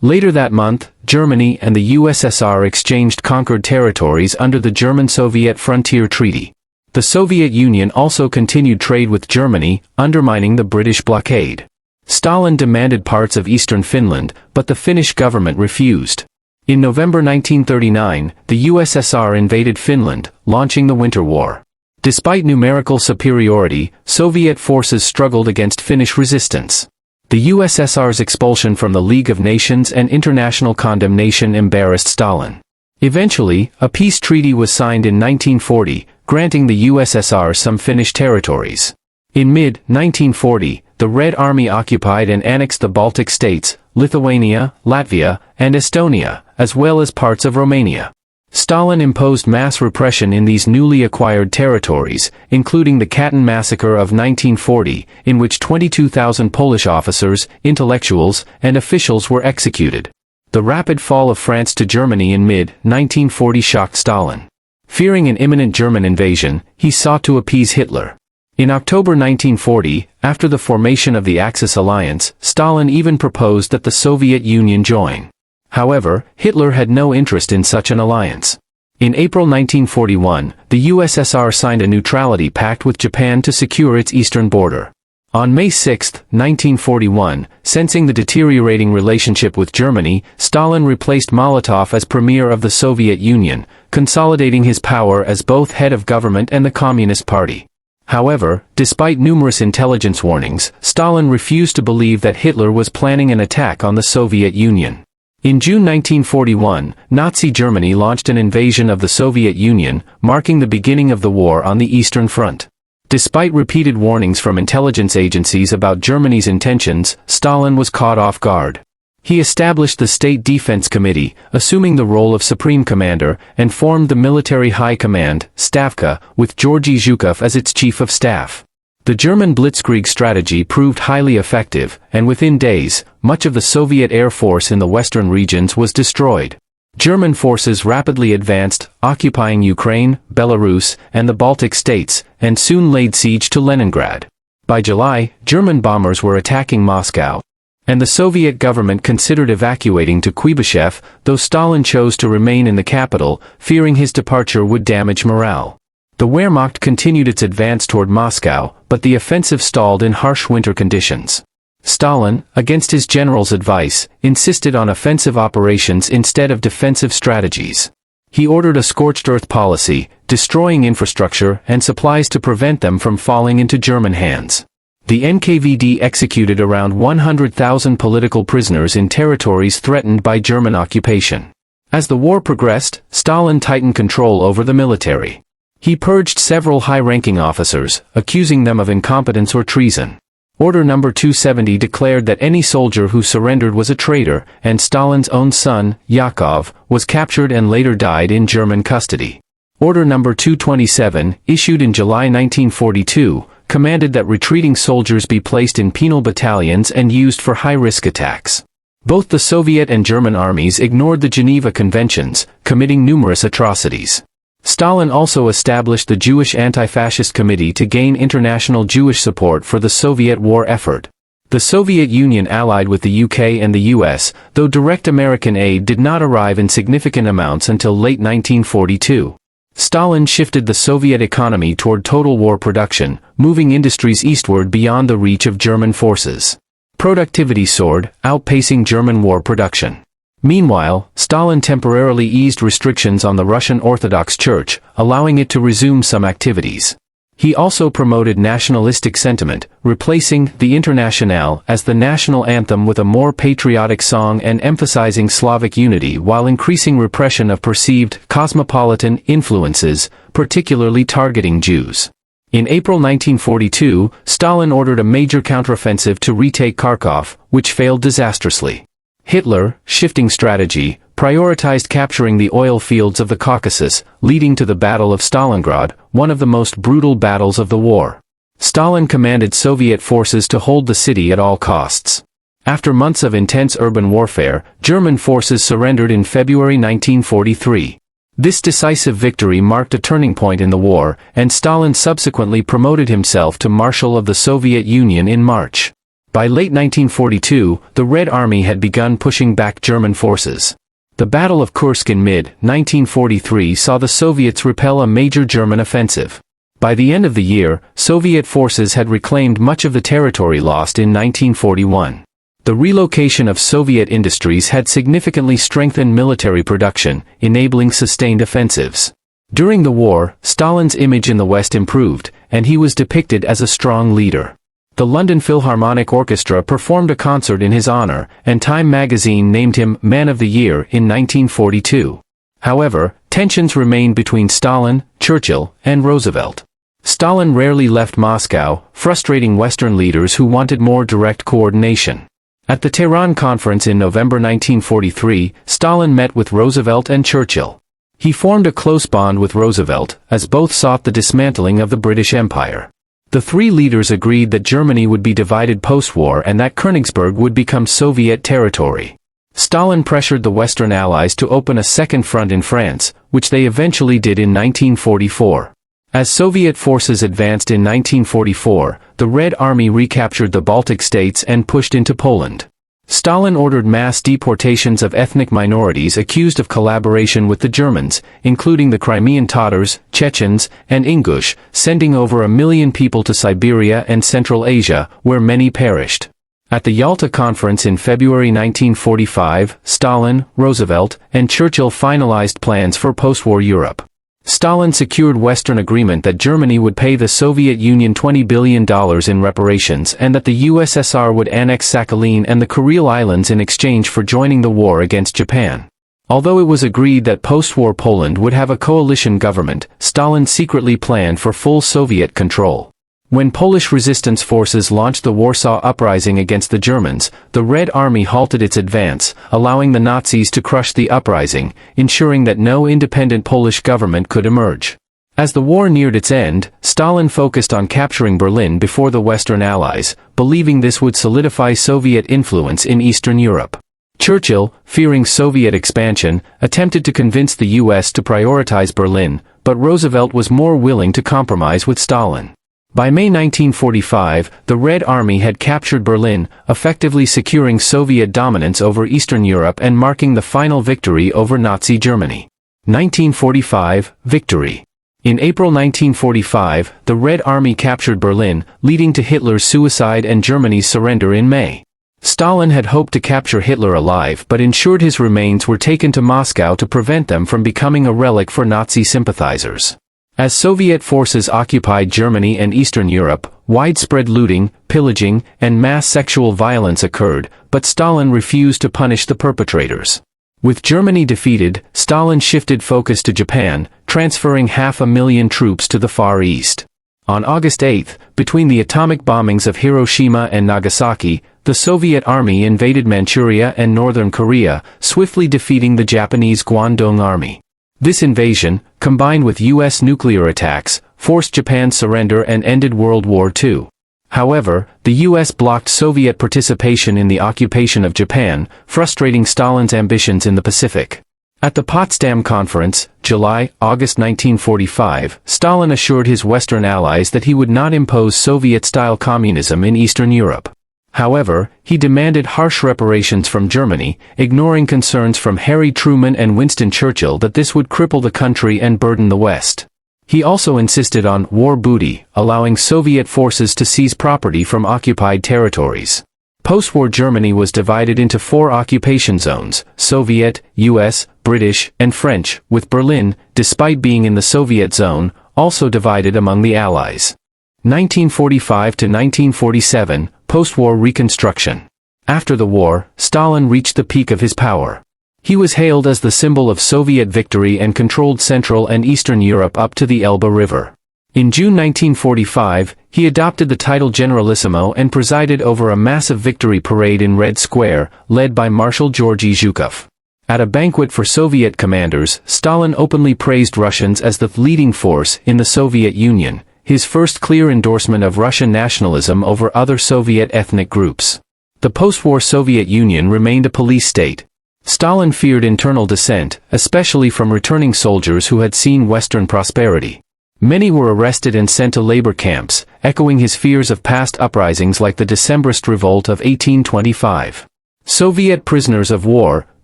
Later that month, Germany and the USSR exchanged conquered territories under the German-Soviet Frontier Treaty. The Soviet Union also continued trade with Germany, undermining the British blockade. Stalin demanded parts of eastern Finland, but the Finnish government refused. In November 1939, the USSR invaded Finland, launching the Winter War. Despite numerical superiority, Soviet forces struggled against Finnish resistance. The USSR's expulsion from the League of Nations and international condemnation embarrassed Stalin. Eventually, a peace treaty was signed in 1940, granting the USSR some Finnish territories. In mid-1940, the Red Army occupied and annexed the Baltic states, Lithuania, Latvia, and Estonia, as well as parts of Romania. Stalin imposed mass repression in these newly acquired territories, including the Katyn massacre of 1940, in which 22,000 Polish officers, intellectuals, and officials were executed. The rapid fall of France to Germany in mid-1940 shocked Stalin. Fearing an imminent German invasion, he sought to appease Hitler. In October 1940, after the formation of the Axis alliance, Stalin even proposed that the Soviet Union join. However, Hitler had no interest in such an alliance. In April 1941, the USSR signed a neutrality pact with Japan to secure its eastern border. On May 6, 1941, sensing the deteriorating relationship with Germany, Stalin replaced Molotov as premier of the Soviet Union, consolidating his power as both head of government and the Communist Party. However, despite numerous intelligence warnings, Stalin refused to believe that Hitler was planning an attack on the Soviet Union. In June 1941, Nazi Germany launched an invasion of the Soviet Union, marking the beginning of the war on the Eastern Front. Despite repeated warnings from intelligence agencies about Germany's intentions, Stalin was caught off guard. He established the State Defense Committee, assuming the role of Supreme Commander, and formed the Military High Command, Stavka, with Georgy Zhukov as its Chief of Staff. The German blitzkrieg strategy proved highly effective, and within days, much of the Soviet Air Force in the western regions was destroyed. German forces rapidly advanced, occupying Ukraine, Belarus, and the Baltic states, and soon laid siege to Leningrad. By July, German bombers were attacking Moscow, and the Soviet government considered evacuating to Kuibyshev, though Stalin chose to remain in the capital, fearing his departure would damage morale. The Wehrmacht continued its advance toward Moscow, but the offensive stalled in harsh winter conditions. Stalin, against his generals' advice, insisted on offensive operations instead of defensive strategies. He ordered a scorched earth policy, destroying infrastructure and supplies to prevent them from falling into German hands. The NKVD executed around 100,000 political prisoners in territories threatened by German occupation. As the war progressed, Stalin tightened control over the military. He purged several high-ranking officers, accusing them of incompetence or treason. Order No. 270 declared that any soldier who surrendered was a traitor, and Stalin's own son, Yakov, was captured and later died in German custody. Order No. 227, issued in July 1942, commanded that retreating soldiers be placed in penal battalions and used for high-risk attacks. Both the Soviet and German armies ignored the Geneva Conventions, committing numerous atrocities. Stalin also established the Jewish Anti-Fascist Committee to gain international Jewish support for the Soviet war effort. The Soviet Union allied with the UK and the US, though direct American aid did not arrive in significant amounts until late 1942. Stalin shifted the Soviet economy toward total war production, moving industries eastward beyond the reach of German forces. Productivity soared, outpacing German war production. Meanwhile, Stalin temporarily eased restrictions on the Russian Orthodox Church, allowing it to resume some activities. He also promoted nationalistic sentiment, replacing the Internationale as the national anthem with a more patriotic song and emphasizing Slavic unity while increasing repression of perceived cosmopolitan influences, particularly targeting Jews. In April 1942, Stalin ordered a major counteroffensive to retake Kharkov, which failed disastrously. Hitler, shifting strategy, prioritized capturing the oil fields of the Caucasus, leading to the Battle of Stalingrad, one of the most brutal battles of the war. Stalin commanded Soviet forces to hold the city at all costs. After months of intense urban warfare, German forces surrendered in February 1943. This decisive victory marked a turning point in the war, and Stalin subsequently promoted himself to Marshal of the Soviet Union in March. By late 1942, the Red Army had begun pushing back German forces. The Battle of Kursk in mid-1943 saw the Soviets repel a major German offensive. By the end of the year, Soviet forces had reclaimed much of the territory lost in 1941. The relocation of Soviet industries had significantly strengthened military production, enabling sustained offensives. During the war, Stalin's image in the West improved, and he was depicted as a strong leader. The London Philharmonic Orchestra performed a concert in his honor, and Time magazine named him Man of the Year in 1942. However, tensions remained between Stalin, Churchill, and Roosevelt. Stalin rarely left Moscow, frustrating Western leaders who wanted more direct coordination. At the Tehran Conference in November 1943, Stalin met with Roosevelt and Churchill. He formed a close bond with Roosevelt, as both sought the dismantling of the British Empire. The three leaders agreed that Germany would be divided post-war and that Königsberg would become Soviet territory. Stalin pressured the Western Allies to open a second front in France, which they eventually did in 1944. As Soviet forces advanced in 1944, the Red Army recaptured the Baltic states and pushed into Poland. Stalin ordered mass deportations of ethnic minorities accused of collaboration with the Germans, including the Crimean Tatars, Chechens, and Ingush, sending over 1 million people to Siberia and Central Asia, where many perished. At the Yalta Conference in February 1945, Stalin, Roosevelt, and Churchill finalized plans for post-war Europe. Stalin secured Western agreement that Germany would pay the Soviet Union $20 billion in reparations and that the USSR would annex Sakhalin and the Kuril Islands in exchange for joining the war against Japan. Although it was agreed that post-war Poland would have a coalition government, Stalin secretly planned for full Soviet control. When Polish resistance forces launched the Warsaw Uprising against the Germans, the Red Army halted its advance, allowing the Nazis to crush the uprising, ensuring that no independent Polish government could emerge. As the war neared its end, Stalin focused on capturing Berlin before the Western Allies, believing this would solidify Soviet influence in Eastern Europe. Churchill, fearing Soviet expansion, attempted to convince the US to prioritize Berlin, but Roosevelt was more willing to compromise with Stalin. By May 1945, the Red Army had captured Berlin, effectively securing Soviet dominance over Eastern Europe and marking the final victory over Nazi Germany. 1945, victory. In April 1945, the Red Army captured Berlin, leading to Hitler's suicide and Germany's surrender in May. Stalin had hoped to capture Hitler alive but ensured his remains were taken to Moscow to prevent them from becoming a relic for Nazi sympathizers. As Soviet forces occupied Germany and Eastern Europe, widespread looting, pillaging, and mass sexual violence occurred, but Stalin refused to punish the perpetrators. With Germany defeated, Stalin shifted focus to Japan, transferring 500,000 troops to the Far East. On August 8, between the atomic bombings of Hiroshima and Nagasaki, the Soviet army invaded Manchuria and northern Korea, swiftly defeating the Japanese Guandong Army. This invasion, combined with U.S. nuclear attacks, forced Japan's surrender and ended World War II. However, the U.S. blocked Soviet participation in the occupation of Japan, frustrating Stalin's ambitions in the Pacific. At the Potsdam Conference, July-August 1945, Stalin assured his Western allies that he would not impose Soviet-style communism in Eastern Europe. However, he demanded harsh reparations from Germany, ignoring concerns from Harry Truman and Winston Churchill that this would cripple the country and burden the West. He also insisted on war booty, allowing Soviet forces to seize property from occupied territories. Post-war Germany was divided into 4 occupation zones: Soviet, US, British, and French, with Berlin, despite being in the Soviet zone, also divided among the Allies. 1945 to 1947, post-war reconstruction. After the war, Stalin reached the peak of his power. He was hailed as the symbol of Soviet victory and controlled Central and Eastern Europe up to the Elbe River. In June 1945, he adopted the title Generalissimo and presided over a massive victory parade in Red Square, led by Marshal Georgy Zhukov. At a banquet for Soviet commanders, Stalin openly praised Russians as the leading force in the Soviet Union, his first clear endorsement of Russian nationalism over other Soviet ethnic groups. The post-war Soviet Union remained a police state. Stalin feared internal dissent, especially from returning soldiers who had seen Western prosperity. Many were arrested and sent to labor camps, echoing his fears of past uprisings like the Decembrist Revolt of 1825. Soviet prisoners of war,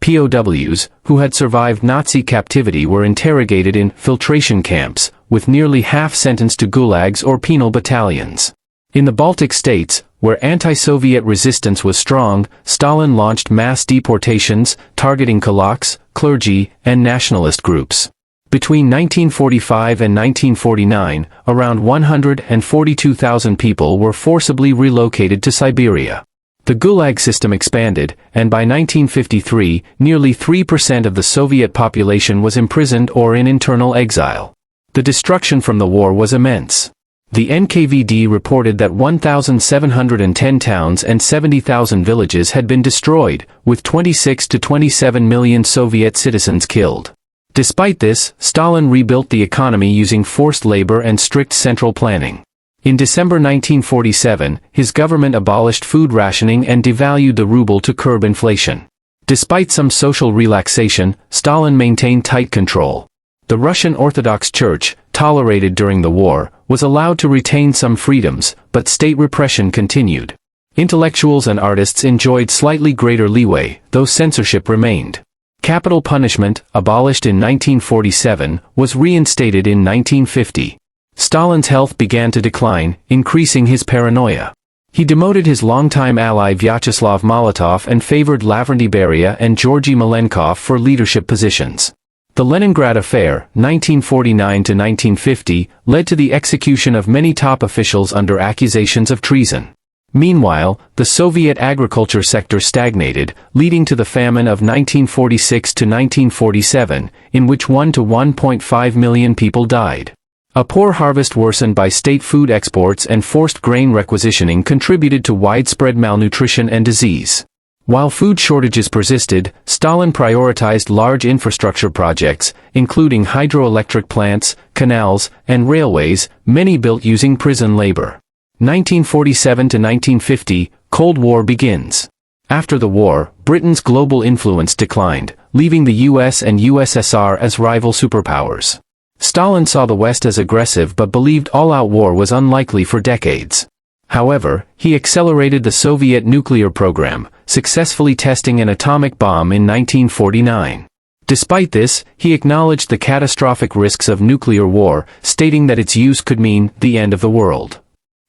POWs, who had survived Nazi captivity were interrogated in filtration camps, with nearly half sentenced to gulags or penal battalions. In the Baltic states, where anti-Soviet resistance was strong, Stalin launched mass deportations, targeting kulaks, clergy, and nationalist groups. Between 1945 and 1949, around 142,000 people were forcibly relocated to Siberia. The Gulag system expanded, and by 1953, nearly 3% of the Soviet population was imprisoned or in internal exile. The destruction from the war was immense. The NKVD reported that 1,710 towns and 70,000 villages had been destroyed, with 26 to 27 million Soviet citizens killed. Despite this, Stalin rebuilt the economy using forced labor and strict central planning. In December 1947, his government abolished food rationing and devalued the ruble to curb inflation. Despite some social relaxation, Stalin maintained tight control. The Russian Orthodox Church, tolerated during the war, was allowed to retain some freedoms, but state repression continued. Intellectuals and artists enjoyed slightly greater leeway, though censorship remained. Capital punishment, abolished in 1947, was reinstated in 1950. Stalin's health began to decline, increasing his paranoia. He demoted his longtime ally Vyacheslav Molotov and favored Lavrentiy Beria and Georgy Malenkov for leadership positions. The Leningrad Affair, 1949–1950, led to the execution of many top officials under accusations of treason. Meanwhile, the Soviet agriculture sector stagnated, leading to the famine of 1946–1947, in which 1 to 1.5 million people died. A poor harvest worsened by state food exports and forced grain requisitioning contributed to widespread malnutrition and disease. While food shortages persisted, Stalin prioritized large infrastructure projects, including hydroelectric plants, canals, and railways, many built using prison labor. 1947–1950, Cold War begins. After the war, Britain's global influence declined, leaving the US and USSR as rival superpowers. Stalin saw the West as aggressive but believed all-out war was unlikely for decades. However, he accelerated the Soviet nuclear program, successfully testing an atomic bomb in 1949. Despite this, he acknowledged the catastrophic risks of nuclear war, stating that its use could mean the end of the world.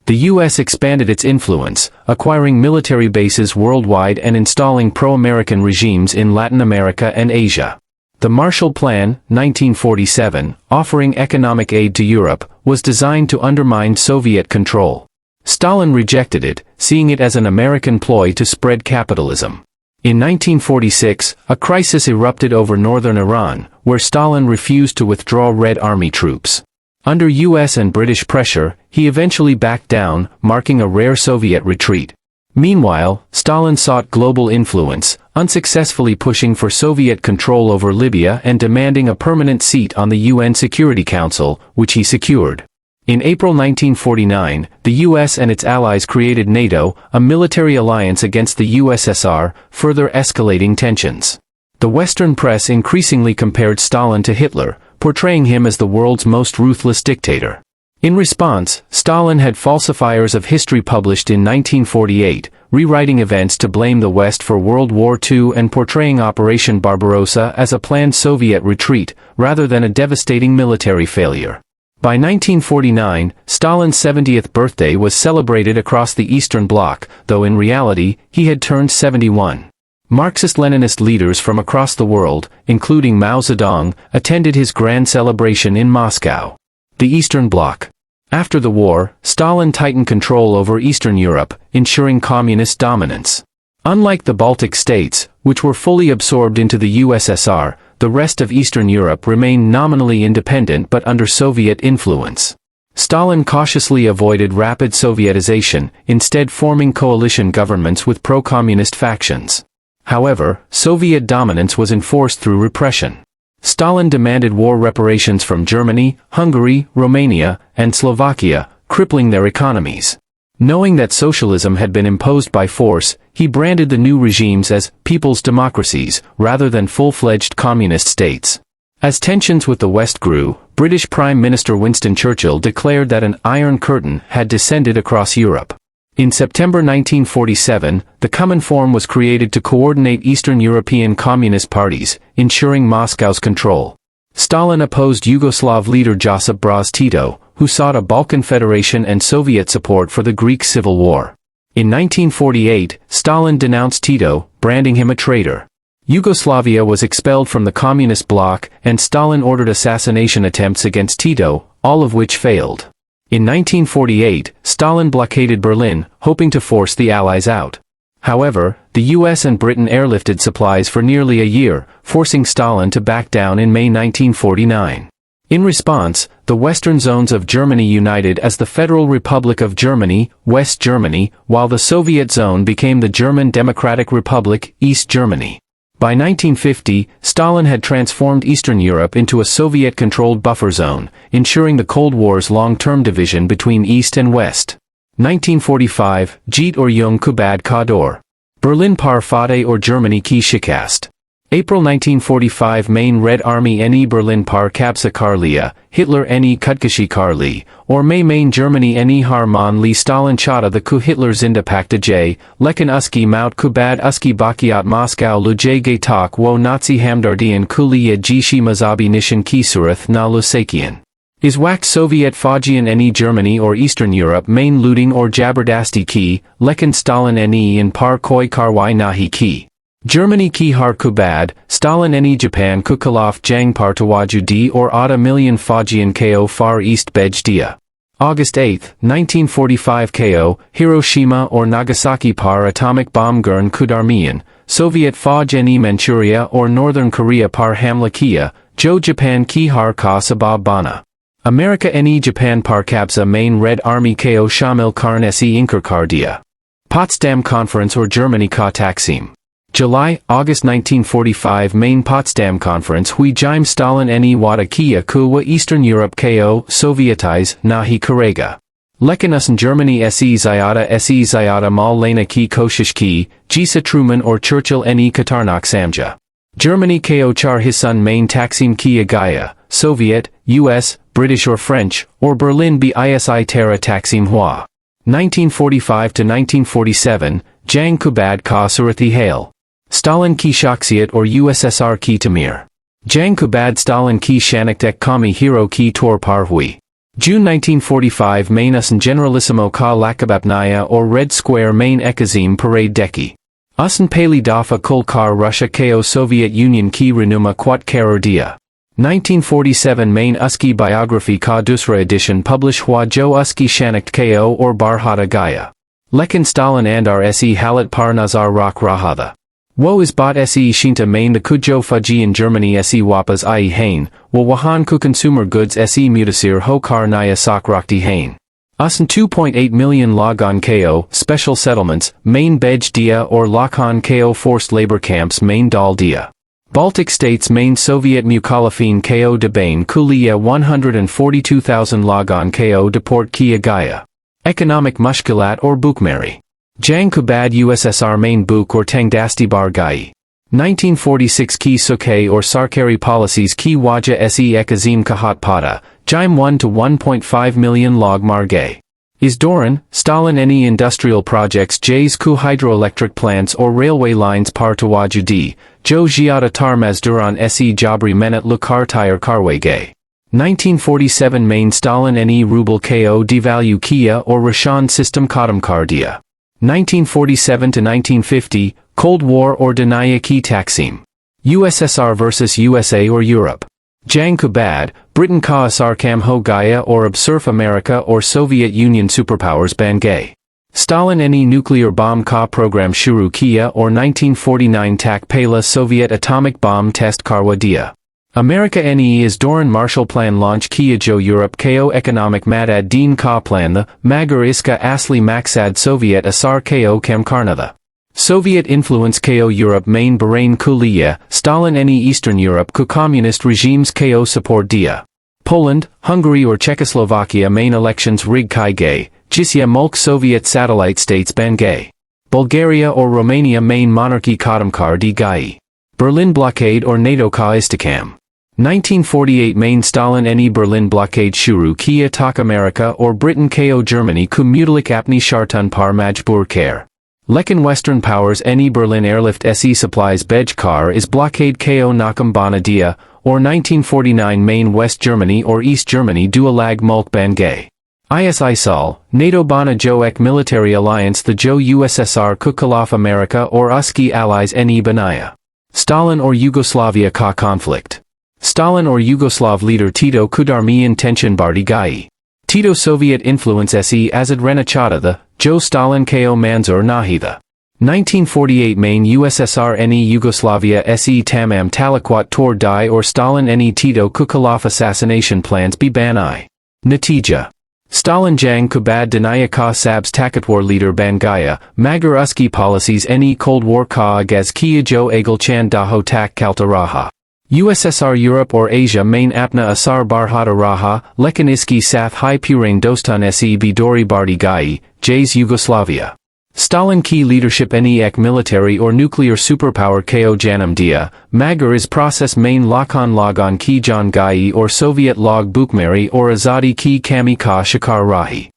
The U.S. expanded its influence, acquiring military bases worldwide and installing pro-American regimes in Latin America and Asia. The Marshall Plan, 1947, offering economic aid to Europe, was designed to undermine Soviet control. Stalin rejected it, seeing it as an American ploy to spread capitalism. In 1946, a crisis erupted over northern Iran, where Stalin refused to withdraw Red Army troops. Under US and British pressure, he eventually backed down, marking a rare Soviet retreat. Meanwhile, Stalin sought global influence, unsuccessfully pushing for Soviet control over Libya and demanding a permanent seat on the UN Security Council, which he secured. In April 1949, the US and its allies created NATO, a military alliance against the USSR, further escalating tensions. The Western press increasingly compared Stalin to Hitler, portraying him as the world's most ruthless dictator. In response, Stalin had falsifiers of history published in 1948, rewriting events to blame the West for World War II and portraying Operation Barbarossa as a planned Soviet retreat, rather than a devastating military failure. By 1949, Stalin's 70th birthday was celebrated across the Eastern Bloc, though in reality, he had turned 71. Marxist-Leninist leaders from across the world, including Mao Zedong, attended his grand celebration in Moscow. The Eastern Bloc. After the war, Stalin tightened control over Eastern Europe, ensuring communist dominance. Unlike the Baltic states, which were fully absorbed into the USSR, the rest of Eastern Europe remained nominally independent but under Soviet influence. Stalin cautiously avoided rapid Sovietization, instead forming coalition governments with pro-communist factions. However, Soviet dominance was enforced through repression. Stalin demanded war reparations from Germany, Hungary, Romania, and Slovakia, crippling their economies. Knowing that socialism had been imposed by force, he branded the new regimes as people's democracies, rather than full-fledged communist states. As tensions with the West grew, British Prime Minister Winston Churchill declared that an Iron Curtain had descended across Europe. In September 1947, the Cominform was created to coordinate Eastern European communist parties, ensuring Moscow's control. Stalin opposed Yugoslav leader Josip Broz Tito, who sought a Balkan Federation and Soviet support for the Greek Civil War. In 1948, Stalin denounced Tito, branding him a traitor. Yugoslavia was expelled from the communist bloc, and Stalin ordered assassination attempts against Tito, all of which failed. In 1948, Stalin blockaded Berlin, hoping to force the Allies out. However, the US and Britain airlifted supplies for nearly a year, forcing Stalin to back down in May 1949. In response, the western zones of Germany united as the Federal Republic of Germany, West Germany, while the Soviet zone became the German Democratic Republic, East Germany. By 1950, Stalin had transformed Eastern Europe into a Soviet-controlled buffer zone, ensuring the Cold War's long-term division between East and West. 1945, Jeet or Jung Kubad Ka Dor. Berlin Par Fade or Germany Ki Shikast. April 1945 Main Red Army Ne Berlin Par Kapsa Karlia, Hitler Ne Kutkashi Karli, or Main Germany Ne Har Man Li Stalin Chata the Ku Hitler Zinda Pakta J, Lekin Uski Maut Kubad Uski Bakiat Moscow Luje Gaitak Wo Nazi Hamdardian Kuliya Jishi Mazabi Nishan Kisurath Na Lusakian. Is whacked Soviet Fajian Ne Germany or Eastern Europe Main Looting or Jaberdasti Ki, Lekin Stalin Ne in Par Koi Karwai Nahi Ki. Germany Ki Har Kubad, Stalin Ne Japan Kukalaf Jang Partawaju D or Ada Million Fajian Ko Far East Bej Dia. August 8, 1945 Ko, Hiroshima or Nagasaki Par Atomic Bomb Gurn Kudarmian, Soviet Faj Ne Manchuria or Northern Korea Par Hamlakia, Jo Japan Ki Har Ka Sabab Bana. America Ne Japan Par Kabsa Main Red Army Ko Shamil Karn Se Inkar Kardia. Potsdam Conference or Germany Ka Taksim. July, August 1945 Main Potsdam Conference Hui Jaim Stalin Ne Wada Kia Kuwa Eastern Europe Ko Sovietize Nahi Karega. Lekanussen Germany Se Zayada Mal Lena Ki Koshish Ki, Jisa Truman or Churchill Ne Katarnak Samja. Germany Ko Char Hisun Main Taksim Ki Agaya, Soviet, US, British or French, or Berlin BISI Terra Taksim Hua. 1945 to 1947, Jang Kubad Ka Surathi Hale. Stalin Ki Shaksiat or USSR Ki Tamir. Jang Kubad Stalin Ki Shanaktek Kami Hero Ki Tor Parhui. June 1945 Main Generalissimo Ka Lakabapnaya or Red Square Main Ekazim Parade Deki. Usan Pali Dafa Kulkar Russia Ko Soviet Union Ki Renuma Kwat Karor Dia. 1947 Main Uski Biography Ka Dusra Edition Publish Hua Jo Uski Shanakt Ko or Barhata Gaya. Lekin Stalin Andar Se Halat Par Nazar Rak Rahada. Wo is bot Se Shinta Main the Kujo Faji in Germany Se Wapas Ai Hain, wo Wahan Ku Consumer Goods Se Mutasir Ho Kar Naya Sak Rakti Hain. Usan 2.8 million Logon Ko, Special Settlements, Main Bej Dia or Lakan Ko Forced Labor Camps Main Dal Dia. Baltic States Main Soviet Mukhalifin Ko Debain Kuliya 142,000 Logon Ko Deport Kia Gaya. Economic Mushkilat or Bukmari. Jang Kubad USSR Main Buk or Tangdasti Bar Gai. 1946 Ki Suke or Sarkari Policies Ki Waja Se Ekazim Kahat Pada, Jaim 1 to 1.5 million Log Margay. Is Doran, Stalin Ne Industrial Projects Jays Ku Hydroelectric Plants or Railway Lines Par Tawaju D, Jo Giata Tarmaz Duran Se Jabri Menet Lukar Tire Karway Gay. 1947 Main Stalin Ne Ruble Ko Devalue Kia or Rashan System Kadam Kardia. 1947 to 1950, Cold War or Denaya Ki Taksim. USSR versus USA or Europe. Jang Kubad, Britain Ka Asar Kam Ho Gaya or Observe America or Soviet Union Superpowers Bangay. Stalin Ne Nuclear Bomb Ka Program Shuru Kia or 1949 Tak Pela Soviet Atomic Bomb Test Karwa Dia. America Ne is Doran Marshall Plan Launch Kia Jo Europe Ko Economic Madad Din Ka Plan the Magar Iska Asli Maksad Soviet Asar Ko Kam Karnatha. Soviet influence Ko Europe Main Bahrain Kuliya, Stalin Ne Eastern Europe Ku Communist Regimes Ko Support Dia. Poland, Hungary or Czechoslovakia Main Elections Rig Kai Gay, Jisya Mulk Soviet Satellite States Bangay. Bulgaria or Romania Main Monarchy Kadamkar Di Gai. Berlin Blockade or NATO Ka Istakam. 1948 Main Stalin Ne Berlin Blockade Shuru Kia Tak America or Britain Ko Germany Ku Mutalik Apni Shartun Par Majbur Care. Lekin Western Powers Ne Berlin Airlift Se Supplies Bej Kar is Blockade Ko Nakam Bana Dia, or 1949 Main West Germany or East Germany du Alag Mulk Bangay. ISISAL, NATO Bana Jo Ek Military Alliance the Jo USSR Kukalaf America or Uski Allies Ne Banaya. Stalin or Yugoslavia Ka conflict. Stalin or Yugoslav leader Tito Kudarmi intention Bardi Gai. Tito Soviet influence Se Azad Renachata the, Jo Stalin Ko Manzur Nahida. 1948 Main USSR Ne Yugoslavia Se Tamam Talakwat Tor Dai or Stalin Ne Tito Kukalaf assassination plans Be Ban I. Natija. Stalin Jang Kubad Denaya Ka Sabs Takatwar leader Bangaya, Magar Uski policies Ne Cold War Ka Agaz Kia Jo Agil Chan Daho Tak Kaltaraha. USSR Europe or Asia Main Apna Asar Barhata Raha, Lekaniski Sath Hai Purain Dostan Se Bidori Bardi Gai, Jays Yugoslavia. Stalin Key leadership Ne Ek military or nuclear superpower Ko Janam Dia, Magar is process main Lakan Logon Ki Jan Gai or Soviet Log Bukmari or Azadi Ki Kami Ka Shakar Rahi.